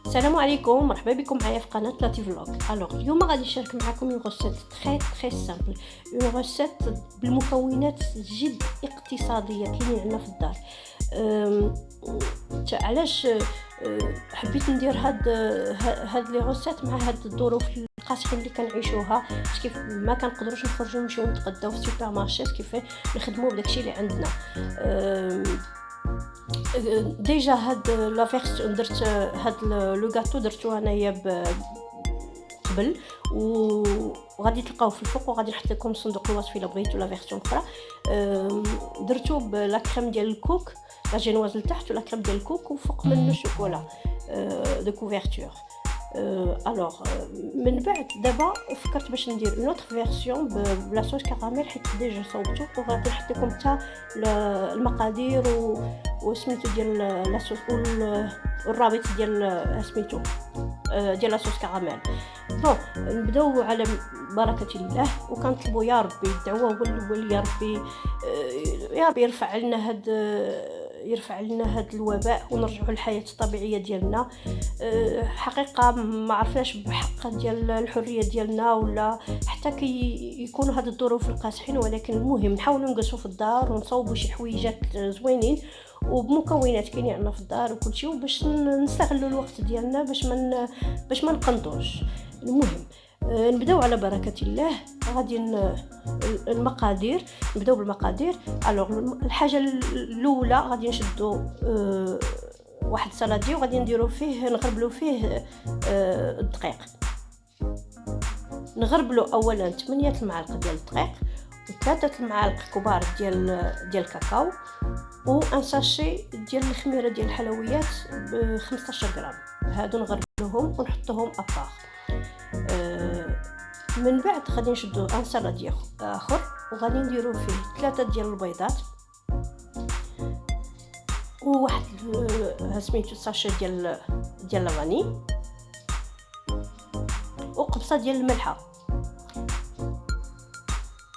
السلام عليكم، مرحبا بكم معايا في قناه لاتي فلوغ. اليوم غادي نشارك معكم اون غوسيت تري سامبل، اون غوسيت بالمكونات جد اقتصاديه كاينين عندنا في الدار. علاش حبيت ندير هاد لي غوسيت مع هاد الظروف القاسحين اللي كنعيشوها، كيف ما كنقدروش نخرجوا نمشيو نتغداو في السوبر مارشي، كيف نخدموا بداكشي اللي عندنا. ديجا هاد لا فيرسيون درت هاد لو غاتو درتو انايا قبل، وغادي تلقاوه في الفوق، وغادي نحط لكم صندوق الوصف الا بغيتو لا فيرسيون اخرى. درتو بلا كريم ديال الكوك لا جينواز لتحت ولا كريم ديال الكوك وفوق منه شوكولا دو كوفرتور. من بعد دابا فكرت باش ندير اون اوتر فيرسيون بلا صوص كراميل، حيت ديجا صوبتو، وغادي نحط لكم حتى المقادير وسميتو ديال لا صوص والرابط ديال سميتو ديال لا صوص كراميل. بون نبداو على بركه الله، وكنطلبوا يا ربي الدعوه هو الاول، يا ربي يرفع لنا هذا الوباء ونرجعوا للحياه الطبيعيه ديالنا. حقيقه ما عرفناش بحق ديال الحريه ديالنا، ولا حتى يكونوا هاد الظروف القاسحين، ولكن المهم نحاولوا نجلسوا في الدار ونصوبوا شي حويجات زوينين وبمكونات كاينين عندنا في الدار وكل شيء، وباش نستغلوا الوقت ديالنا باش ما نقنطوش. المهم نبداو على بركه الله. غادي المقادير، نبداو بالمقادير. الحاجه الاولى غادي نشدوا واحد سلادي، وغادي نديرو فيه نغربلو فيه الدقيق. نغربلو اولا 8 المعالق ديال الدقيق، و3 المعالق كبار ديال الكاكاو، و ان ساشي ديال الخميره ديال الحلويات ب 15 غرام. هادو نغربلوهم ونحطوهم ابار. من بعد غادي نشدو ان سلادي اخر، وغادي نديرو فيه 3 ديال البيضات، وواحد سميتو ساشي ديال لافاني، وقبصه ديال الملحه،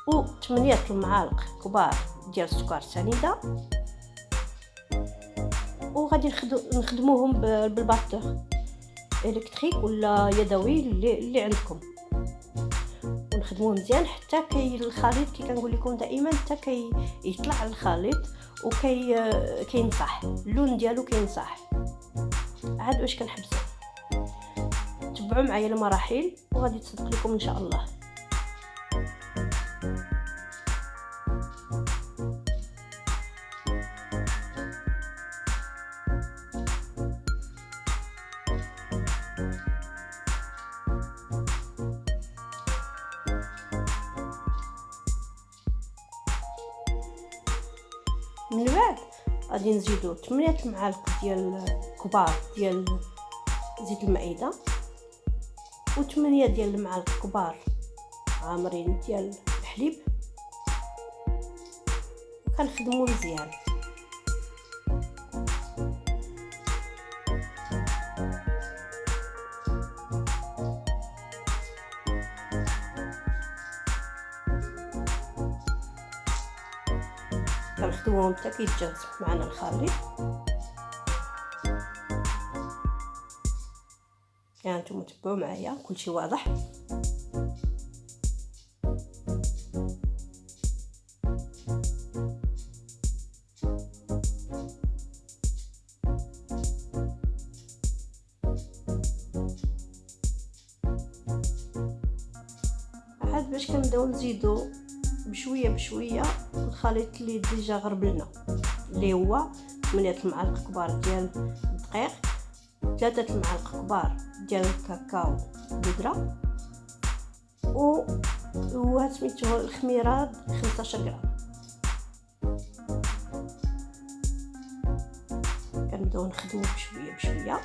و 8 المعالق كبار ديال السكر سنيده. وغادي نخدموهم بالباتور الكتريك ولا يدوي اللي عندكم، ونخدموه مزيان حتى الخليط كي كنقول لكم دائما حتى يطلع الخليط كينصح اللون ديالو، كينصح عاد واش كنحبسوا. تبعوا معايا المراحل وغادي تصدق لكم ان شاء الله. من بعد غادي نزيدو 8 المعالق ديال كبار ديال زيت المائده، و8 ديال المعالق كبار عامرين ديال الحليب، وكنخدمو مزيان. كنخدموهم حتى كيتجانس معنا الخليط. نتوما تبعوا معايا كلشي واضح. عاد باش كنبداو نزيدو بشويه بشويه الخليط اللي ديجا غربلنا، اللي هو 8 المعالق كبار ديال الدقيق، 3 المعالق كبار ديال الكاكاو بودره، و سميتو الخميره 15 غرام. كنبداو نخدمو بشويه بشويه.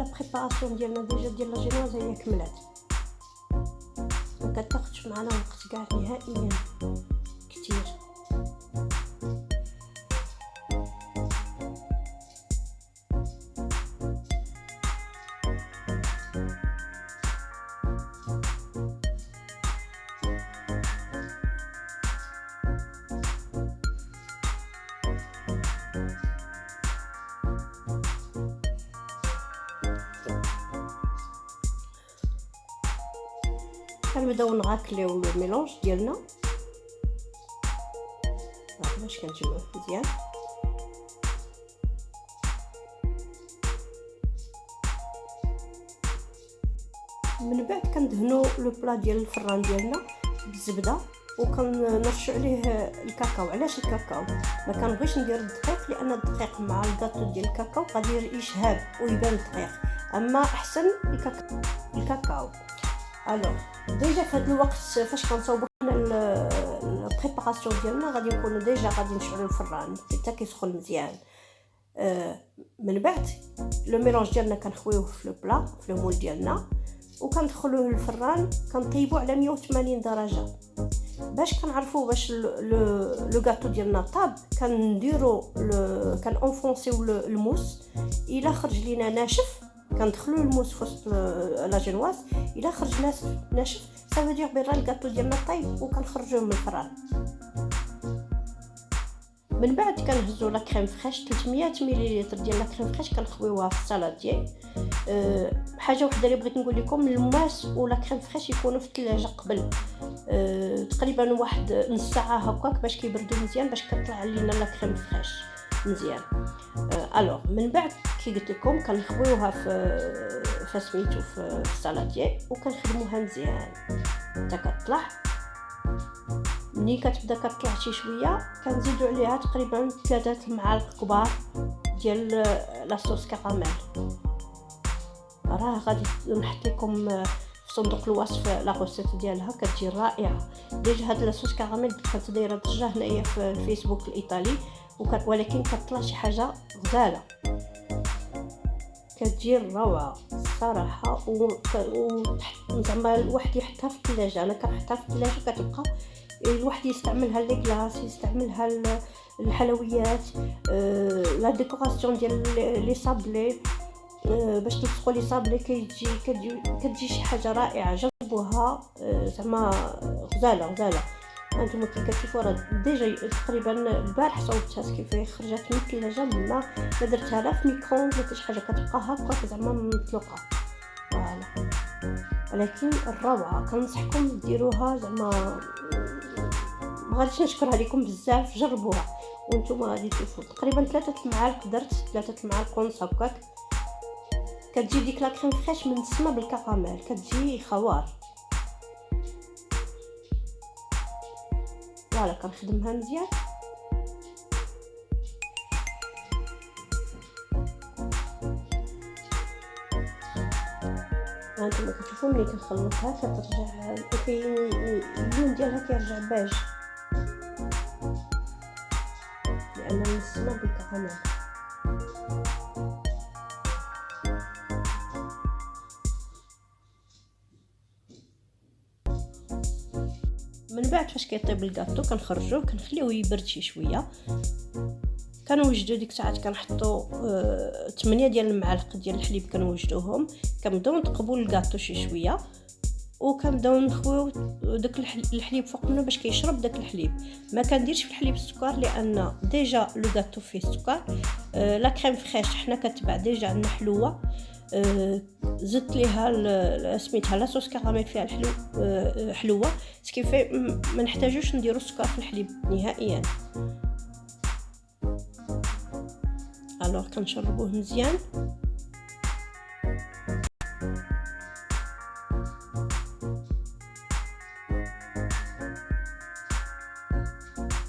لا بريباراسيون ديالنا ديجا ديال لا جينواز هي كملات، ما كتاخذش معنا وقت كاع نهائيا كتير. كنبداو نغاكليو الميلونج ديالنا باش كنجمعوه مزيان. من بعد كندهنوا لو بلا ديال الفران ديالنا بالزبده وكنرشوا عليه الكاكاو. علاش الكاكاو؟ ما كنبغيش ندير الدقيق لان الدقيق مع الكاطو ديال الكاكاو غادي يشهب ويبان الدقيق، اما احسن الكاكاو. الوغ ديجا في هذا الوقت فاش كنصاوبوا البريباراسيون ديالنا غادي نكونوا ديجا غادي نشعلوا الفران حتى كيسخن مزيان. من بعد لو ميلونج ديالنا كنخويوه في لو بلا في لو مول ديالنا وكندخلوه للفران كنطيبوه على 180 درجه. باش كنعرفوا باش لو غاتو ديالنا طاب كنديروا كنونفونسيو الموس الا خرج لينا ناشف كندخلوا الموس في وسط لا جينواز، الا خرج ناشف صافي دير بيرا الغاتو ديالنا طيب وكنخرجوه من الفران. من بعد كنهزوا لا كريم فريش 300 مليلتر ديال لا كريم فريش كنخويوها في السالاديي. حاجه وحده اللي بغيت نقول لكم، الماس ولا كريم فريش يكونوا في الثلاجه قبل تقريبا واحد نص ساعه هكاك باش كيبردوا مزيان باش كطلع لينا لا كريم فريش مزيان. الوغ من بعد كي قلت لكم كنخويوها في سميتو في السالاديي وكنخدموها مزيان حتى كتطلع. ملي كتبدا كتطلع شي شويه كنزيدوا عليها تقريبا 3 معالق كبار ديال لاصوص كراميل. راه غادي نحط لكم في صندوق الوصف لا روسيت ديالها كتجي رائعه. ديجا هاد لاصوص كراميل كانت دايره ضجه هنايا في الفيسبوك الايطالي ولكن كتطلع شي حاجه غزاله كتجي روعه الصراحه. زعما الواحد يحطها في الثلاجه، انا كنحطها في الثلاجه كتبقى الواحد يستعملها لي كلاص، يستعملها الحلويات، لا ديكوراسيون ديال لي صابلي باش تلصقوا لي صابلي كتجي شي حاجه رائعه. جربوها زعما غزاله. انتم كي كتشوفوا راه ديجا تقريبا البارح صوبتها كيف خرجت من الثلاجه ما درتها لا في ميكرووند ولا شي حاجه كتبقى هكا زعما مطلقه فوالا. ولكن الروعه كنصحكم ديروها زعما ما غاديش نشكرها لكم بزاف، جربوها وانتم غادي تشوفوا. تقريبا 3 معالق درت 3 معالق ونص هكاك كتجي ديك لا كريم فريش من السما بالكراميل كتجي خوار. فوالا كنخدمها مزيان. هانتوما كتشوفوا ملي كنخلطها كترجع اللون ديالها كيرجع باج لان من السما بالكراميل. من بعد فاش كيطيب الكاطو كنخرجوه كنخليوه يبرد شي شويه. كنوجدوا ديك الساعات كنحطوا 8 ديال المعالق ديال الحليب كنوجدوهم. كنبداو نقبوا الكاطو شي شويه وكنبداو نخويو داك الحليب فوق منه باش كيشرب داك الحليب. ما كنديرش في الحليب السكر لان ديجا لو كاطو فيه السكر. لا كريم فريش حنا كتبع ديجا عندنا حلوه، زدت ليها سميتها لاصوص كراميل فيها حلوه سكيفي ما نحتاجوش نديرو السكر في الحليب نهائيا. الوغ كنشربوه مزيان.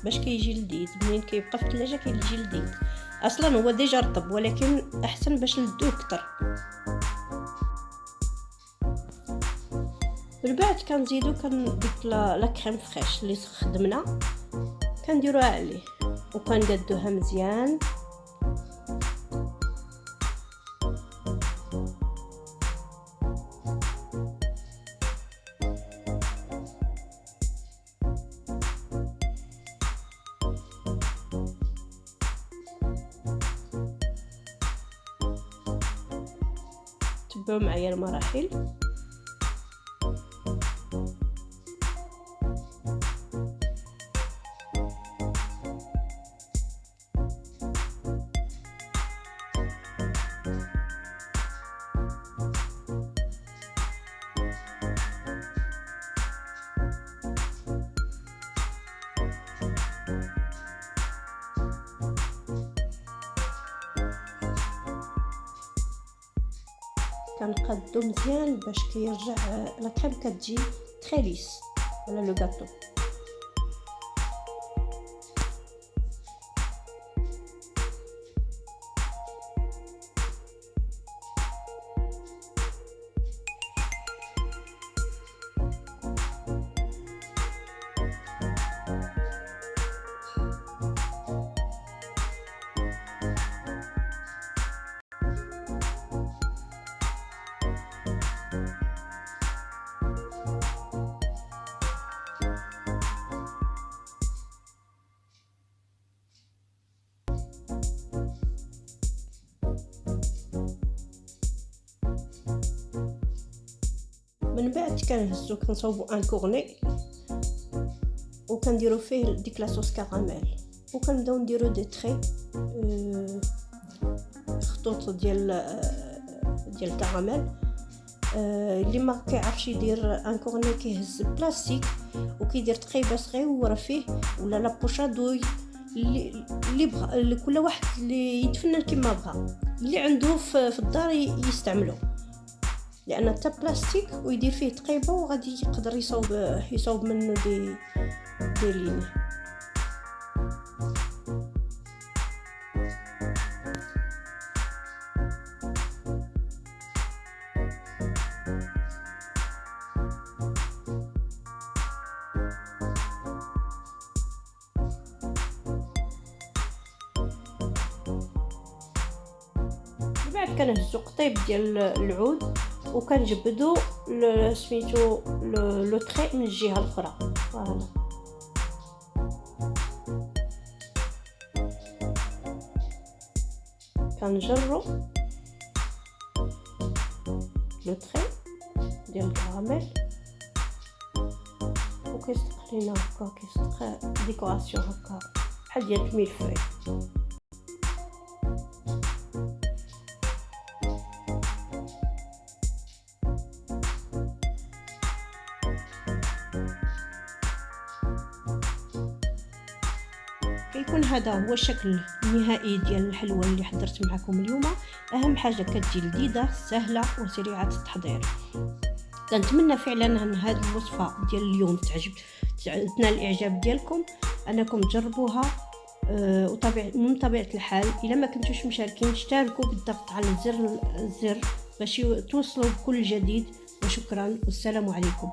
باش كيجي لذيذ منين كيبقى في الثلاجه كيجي لذيذ. اصلا هو ديجا رطب ولكن احسن باش ندوه كتر. من بعد كنزيدو ديك لا كريم فريش اللي خدمنا كنديروها عليه وكنقادوها مزيان. تبعوا معايا المراحل. كنقادو مزيان باش كيرجع لا كريم كتجي تري ليس على لو غاتو. من بعد كنهزو كنصاوبو ان كورني وكنديرو فيه ديك لاصوص كراميل، وكنبداو نديرو دي تري خطوط ديال الكراميل. اللي ما كيعرفش يدير ان كورني كيهز بلاستيك وكيدير تقيبه صغيره فيه ولا لا بوشادوي اللي بغى، كل واحد اللي يتفنن كما بغى، اللي عنده في الدار يستعملو، لان تا بلاستيك ويدير فيه تقيبه وغادي يقدر يصاوب منه دي ليني. بعد كنهزو قطيب ديال العود وكنجبدو سميتو لو تري من الجهه الاخرى. فوالا كنجرو لو تري ديال الكراميل وكيصدق لينا هكا، كيصدق ديكوراسيون هكا بحال ديال الميلفوي. كيكون هذا هو الشكل النهائي ديال الحلوى اللي حضرت معكم اليوم. اهم حاجه كتجي لذيذه سهله وسريعه التحضير. كنتمنى فعلا ان هذه الوصفه ديال اليوم تنال الاعجاب ديالكم، انكم تجربوها. من طبيعه الحال الا ما كنتوش مشاركين اشتركوا بالضغط على الزر باش توصلوا بكل جديد. وشكرا والسلام عليكم.